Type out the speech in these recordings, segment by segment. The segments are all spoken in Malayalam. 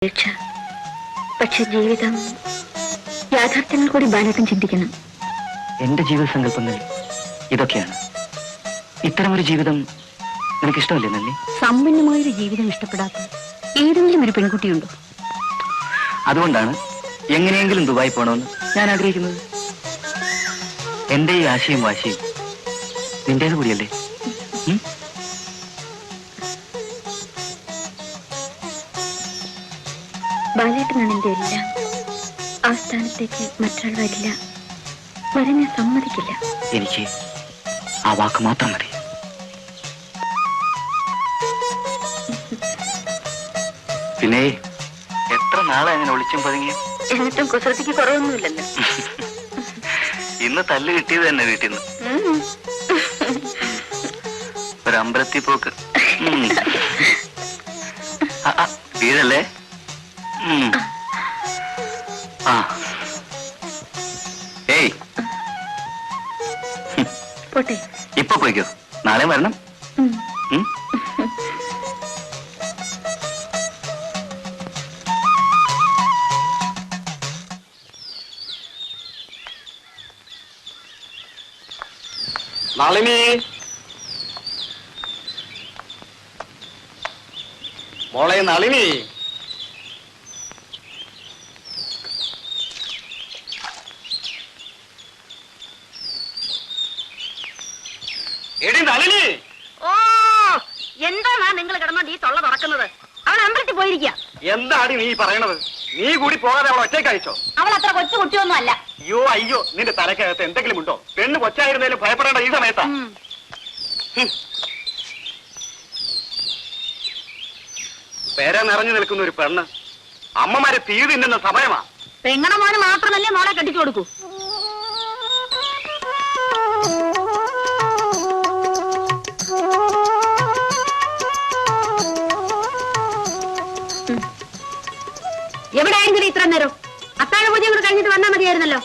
പക്ഷെ ജീവിതം യാഥാർത്ഥ്യങ്ങൾ കൂടി ബാലേട്ടൻ ചിന്തിക്കണം. എന്റെ ജീവിത സങ്കല്പങ്ങൾ ഇതൊക്കെയാണ്. ഇത്തരമൊരു ജീവിതം നിനക്ക് ഇഷ്ടമല്ലേ നന്ദി? സമ്പന്നമായൊരു ജീവിതം ഇഷ്ടപ്പെടാത്ത ഏതെങ്കിലും ഒരു പെൺകുട്ടിയുണ്ടോ? അതുകൊണ്ടാണ് എങ്ങനെയെങ്കിലും ദുബായി പോകണമെന്ന് ഞാൻ ആഗ്രഹിക്കുന്നത്. എന്റെ ഈ ആശയും വാശിയും നിന്റേത് കൂടിയല്ലേ? ബാലേട്ടനാണ് എന്റെ എല്ലാം. ആ സ്ഥാനത്തേക്ക് മറ്റൊരാൾ വരില്ല, വരെ ഞാൻ സമ്മതിക്കില്ല. എനിക്ക് ആ വാക്ക് മാത്രം മതി. പിന്നെ എത്ര നാളെ അങ്ങനെ ഒളിച്ചും പതുങ്ങിയ? എന്നിട്ടും കുസൃതിക്ക് കുറവൊന്നുമില്ലല്ലോ. ഇന്ന് തല്ല് കിട്ടിയത് തന്നെ വീട്ടിൽ നിന്ന്. ഒരു അമ്പലത്തിൽ പോക്ക്. വീടല്ലേ? ഏയ് പോട്ടെ, ഇപ്പൊ പോയിക്കോ, നാളെ വരണം. നളിനി, മോളെ നളിനി, എടി നളിനി. ഓ, എന്താണ് നിങ്ങൾ കിടന്നോണ്ട് ഈ തൊള്ള തുറക്കുന്നത്? അവൾ അമ്പലത്തിൽ പോയിരിക്കുക. എന്താണ് നീ പറയണത്? നീ കൂടി പോകാതെ അവൾ ഒറ്റയ്ക്ക് അയച്ചോ? അവൾ അത്ര കൊച്ചു കുട്ടിയൊന്നും അല്ല. അയ്യോ അയ്യോ, നിന്റെ തലക്കകത്ത് എന്തെങ്കിലും ഉണ്ടോ? പെണ്ണ് കൊച്ചായിരുന്നേലും ഭയപ്പെടേണ്ട ഈ സമയത്താ. പേര നിറഞ്ഞു നിൽക്കുന്ന ഒരു പെണ്ണ് അമ്മമാരെ തീ തിന്നുന്ന സമയമാ. പെങ്ങണ മോന് മാത്രമല്ലേ മോളെ കെട്ടിച്ചു കൊടുക്കൂ. എവിടെയായെങ്കിലും ഇത്ര നേരം അത്താഴ പൂജ കൂടെ കഴിഞ്ഞിട്ട് വന്നാൽ മതിയായിരുന്നല്ലോ.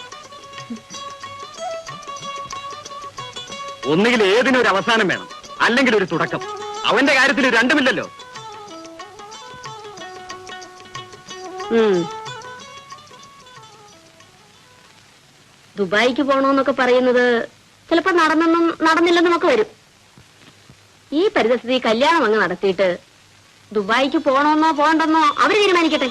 ഒന്നുകിൽ ഏതിനൊരു അവസാനം വേണം, അല്ലെങ്കിൽ ഒരു തുടക്കം. അവന്റെ കാര്യത്തിൽ രണ്ടുമില്ലല്ലോ. ദുബായിക്ക് പോണോന്നൊക്കെ പറയുന്നത് ചിലപ്പോ നടന്നില്ലെന്നും ഒക്കെ വരും. ഈ പരിതസ്ഥിതി കല്യാണം അങ്ങ് നടത്തിയിട്ട് ദുബായിക്ക് പോണോന്നോ പോണ്ടെന്നോ അവര് തീരുമാനിക്കട്ടെ.